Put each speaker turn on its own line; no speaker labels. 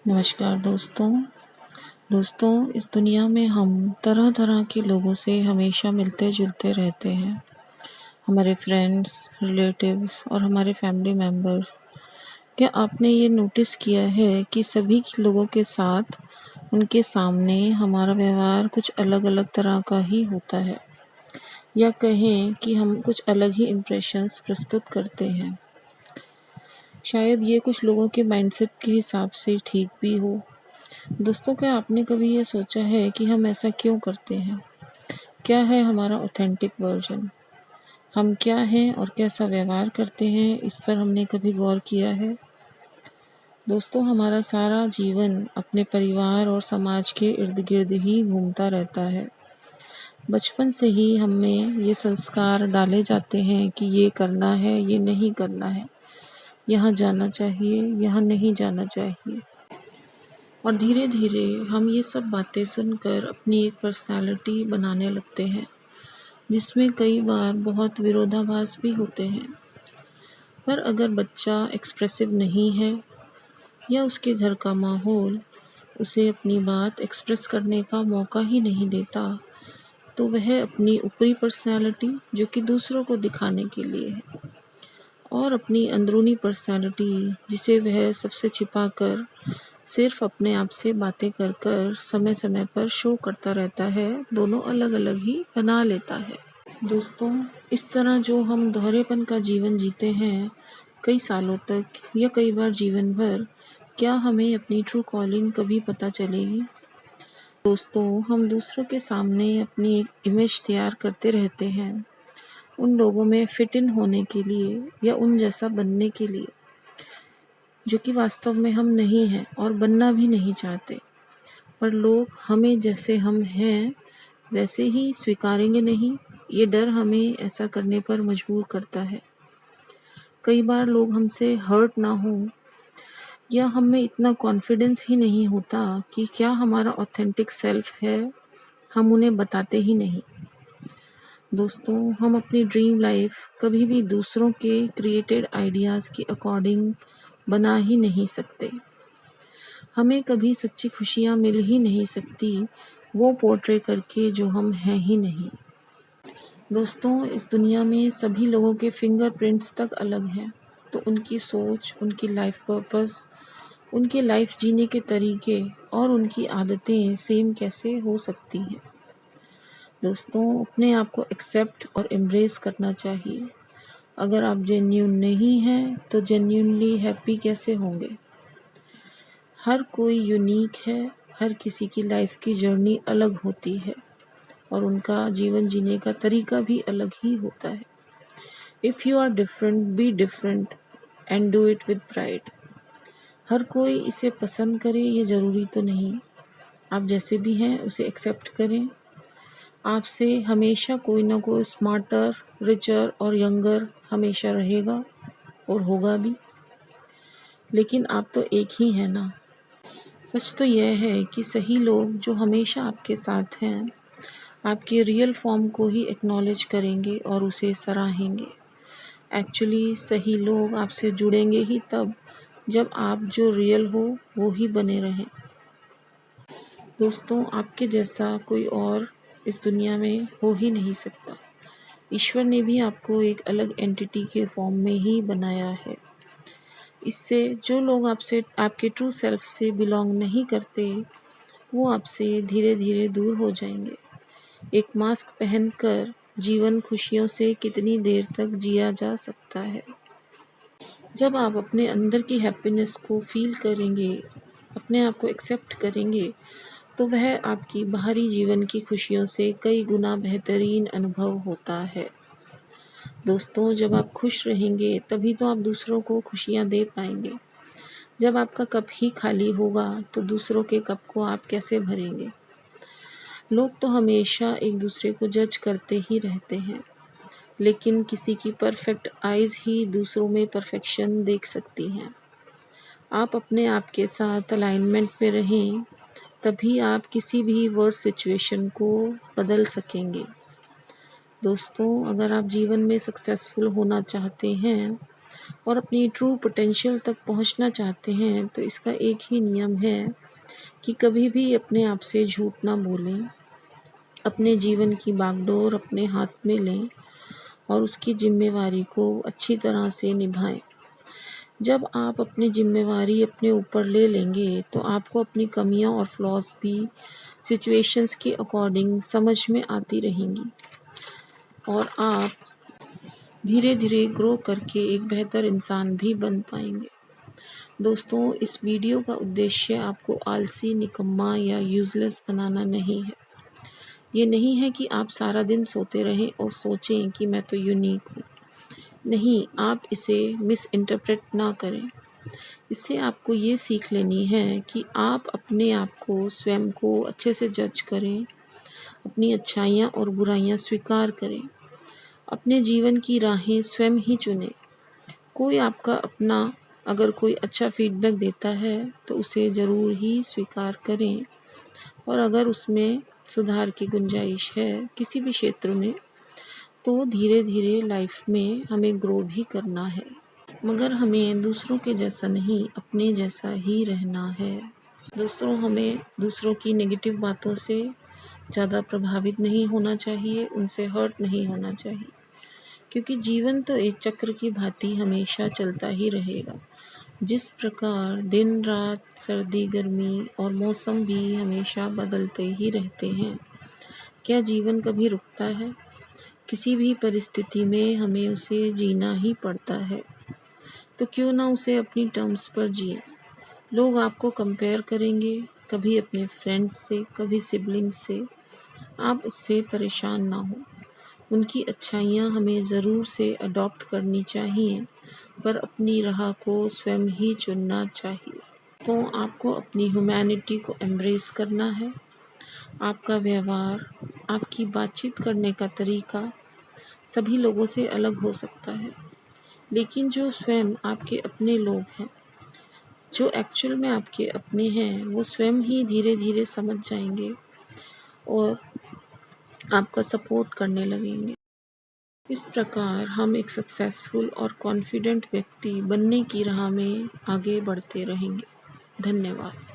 नमस्कार दोस्तों इस दुनिया में हम तरह तरह के लोगों से हमेशा मिलते जुलते रहते हैं। हमारे फ्रेंड्स, रिलेटिव्स और हमारे फैमिली मेम्बर्स। क्या आपने ये नोटिस किया है कि सभी लोगों के साथ उनके सामने हमारा व्यवहार कुछ अलग अलग तरह का ही होता है, या कहें कि हम कुछ अलग ही इम्प्रेशंस प्रस्तुत करते हैं। शायद ये कुछ लोगों के माइंडसेट के हिसाब से ठीक भी हो। दोस्तों, क्या आपने कभी ये सोचा है कि हम ऐसा क्यों करते हैं? क्या है हमारा ऑथेंटिक वर्जन? हम क्या हैं और कैसा व्यवहार करते हैं, इस पर हमने कभी गौर किया है? दोस्तों, हमारा सारा जीवन अपने परिवार और समाज के इर्द गिर्द ही घूमता रहता है। बचपन से ही हमें ये संस्कार डाले जाते हैं कि ये करना है, ये नहीं करना है, यहाँ जाना चाहिए, यहाँ नहीं जाना चाहिए। और धीरे धीरे हम ये सब बातें सुनकर अपनी एक पर्सनालिटी बनाने लगते हैं, जिसमें कई बार बहुत विरोधाभास भी होते हैं। पर अगर बच्चा एक्सप्रेसिव नहीं है, या उसके घर का माहौल उसे अपनी बात एक्सप्रेस करने का मौका ही नहीं देता, तो वह अपनी ऊपरी पर्सनालिटी, जो कि दूसरों को दिखाने के लिए है, और अपनी अंदरूनी पर्सनालिटी, जिसे वह सबसे छिपाकर सिर्फ अपने आप से बातें कर कर समय समय पर शो करता रहता है, दोनों अलग अलग ही बना लेता है। दोस्तों, इस तरह जो हम दोहरेपन का जीवन जीते हैं कई सालों तक या कई बार जीवन भर, क्या हमें अपनी ट्रू कॉलिंग कभी पता चलेगी? दोस्तों, हम दूसरों के सामने अपनी एक इमेज तैयार करते रहते हैं, उन लोगों में फिट इन होने के लिए या उन जैसा बनने के लिए, जो कि वास्तव में हम नहीं हैं और बनना भी नहीं चाहते। पर लोग हमें जैसे हम हैं वैसे ही स्वीकारेंगे नहीं, ये डर हमें ऐसा करने पर मजबूर करता है। कई बार लोग हमसे हर्ट ना हो, या हमें इतना कॉन्फिडेंस ही नहीं होता कि क्या हमारा ऑथेंटिक सेल्फ है, हम उन्हें बताते ही नहीं। दोस्तों, हम अपनी ड्रीम लाइफ कभी भी दूसरों के क्रिएटेड आइडियाज़ के अकॉर्डिंग बना ही नहीं सकते। हमें कभी सच्ची खुशियाँ मिल ही नहीं सकती वो पोर्ट्रे करके जो हम हैं ही नहीं। दोस्तों, इस दुनिया में सभी लोगों के फिंगरप्रिंट्स तक अलग हैं, तो उनकी सोच, उनकी लाइफ पर्पस, उनके लाइफ जीने के तरीके और उनकी आदतें सेम कैसे हो सकती हैं? दोस्तों, अपने आप को एक्सेप्ट और एम्ब्रेस करना चाहिए। अगर आप जेन्युइन नहीं हैं तो जेन्युइनली हैप्पी कैसे होंगे? हर कोई यूनिक है, हर किसी की लाइफ की जर्नी अलग होती है और उनका जीवन जीने का तरीका भी अलग ही होता है। If you are different, be different and do it with pride. हर कोई इसे पसंद करे ये ज़रूरी तो नहीं। आप जैसे भी हैं उसे एक्सेप्ट करें। आपसे हमेशा कोई ना कोई स्मार्टर, रिचर और यंगर हमेशा रहेगा और होगा भी, लेकिन आप तो एक ही हैं ना। सच तो यह है कि सही लोग जो हमेशा आपके साथ हैं, आपके रियल फॉर्म को ही एक्नॉलेज करेंगे और उसे सराहेंगे। एक्चुअली सही लोग आपसे जुड़ेंगे ही तब जब आप जो रियल हो वो ही बने रहें। दोस्तों, आपके जैसा कोई और इस दुनिया में हो ही नहीं सकता। ईश्वर ने भी आपको एक अलग एंटिटी के फॉर्म में ही बनाया है। इससे जो लोग आपसे, आपके ट्रू सेल्फ से बिलोंग नहीं करते, वो आपसे धीरे धीरे दूर हो जाएंगे। एक मास्क पहनकर जीवन खुशियों से कितनी देर तक जिया जा सकता है? जब आप अपने अंदर की हैप्पीनेस को फील करेंगे, अपने आप को एक्सेप्ट करेंगे, तो वह आपकी बाहरी जीवन की खुशियों से कई गुना बेहतरीन अनुभव होता है। दोस्तों, जब आप खुश रहेंगे तभी तो आप दूसरों को खुशियाँ दे पाएंगे। जब आपका कप ही खाली होगा तो दूसरों के कप को आप कैसे भरेंगे? लोग तो हमेशा एक दूसरे को जज करते ही रहते हैं, लेकिन किसी की परफेक्ट आइज़ ही दूसरों में परफेक्शन देख सकती हैं। आप अपने आप के साथ अलाइनमेंट में रहें, तभी आप किसी भी वर्स्ट सिचुएशन को बदल सकेंगे। दोस्तों, अगर आप जीवन में सक्सेसफुल होना चाहते हैं और अपनी ट्रू पोटेंशियल तक पहुंचना चाहते हैं तो इसका एक ही नियम है कि कभी भी अपने आप से झूठ ना बोलें, अपने जीवन की बागडोर अपने हाथ में लें और उसकी जिम्मेवारी को अच्छी तरह से निभाएं। जब आप अपनी जिम्मेवारी अपने ऊपर ले लेंगे तो आपको अपनी कमियां और फ्लॉज भी सिचुएशंस के अकॉर्डिंग समझ में आती रहेंगी और आप धीरे धीरे ग्रो करके एक बेहतर इंसान भी बन पाएंगे। दोस्तों, इस वीडियो का उद्देश्य आपको आलसी, निकम्मा या यूज़लेस बनाना नहीं है। ये नहीं है कि आप सारा दिन सोते रहें और सोचें कि मैं तो यूनिक हूँ। नहीं, आप इसे मिस इंटरप्रेट ना करें। इससे आपको ये सीख लेनी है कि आप अपने आप को, स्वयं को अच्छे से जज करें, अपनी अच्छाइयाँ और बुराइयाँ स्वीकार करें, अपने जीवन की राहें स्वयं ही चुनें। कोई आपका अपना अगर कोई अच्छा फीडबैक देता है तो उसे ज़रूर ही स्वीकार करें और अगर उसमें सुधार की गुंजाइश है किसी भी क्षेत्र में तो धीरे धीरे लाइफ में हमें ग्रो भी करना है, मगर हमें दूसरों के जैसा नहीं अपने जैसा ही रहना है। दोस्तों, हमें दूसरों की नेगेटिव बातों से ज़्यादा प्रभावित नहीं होना चाहिए, उनसे हर्ट नहीं होना चाहिए, क्योंकि जीवन तो एक चक्र की भांति हमेशा चलता ही रहेगा। जिस प्रकार दिन रात, सर्दी गर्मी और मौसम भी हमेशा बदलते ही रहते हैं, क्या जीवन कभी रुकता है? किसी भी परिस्थिति में हमें उसे जीना ही पड़ता है, तो क्यों ना उसे अपनी टर्म्स पर जिए। लोग आपको कंपेयर करेंगे, कभी अपने फ्रेंड्स से, कभी सिबलिंग्स से। आप उससे परेशान ना हो। उनकी अच्छाइयाँ हमें ज़रूर से अडॉप्ट करनी चाहिए, पर अपनी राह को स्वयं ही चुनना चाहिए। तो आपको अपनी ह्यूमैनिटी को एम्ब्रेस करना है। आपका व्यवहार, आपकी बातचीत करने का तरीका सभी लोगों से अलग हो सकता है, लेकिन जो स्वयं आपके अपने लोग हैं, जो एक्चुअल में आपके अपने हैं, वो स्वयं ही धीरे धीरे समझ जाएंगे और आपका सपोर्ट करने लगेंगे। इस प्रकार हम एक सक्सेसफुल और कॉन्फिडेंट व्यक्ति बनने की राह में आगे बढ़ते रहेंगे। धन्यवाद।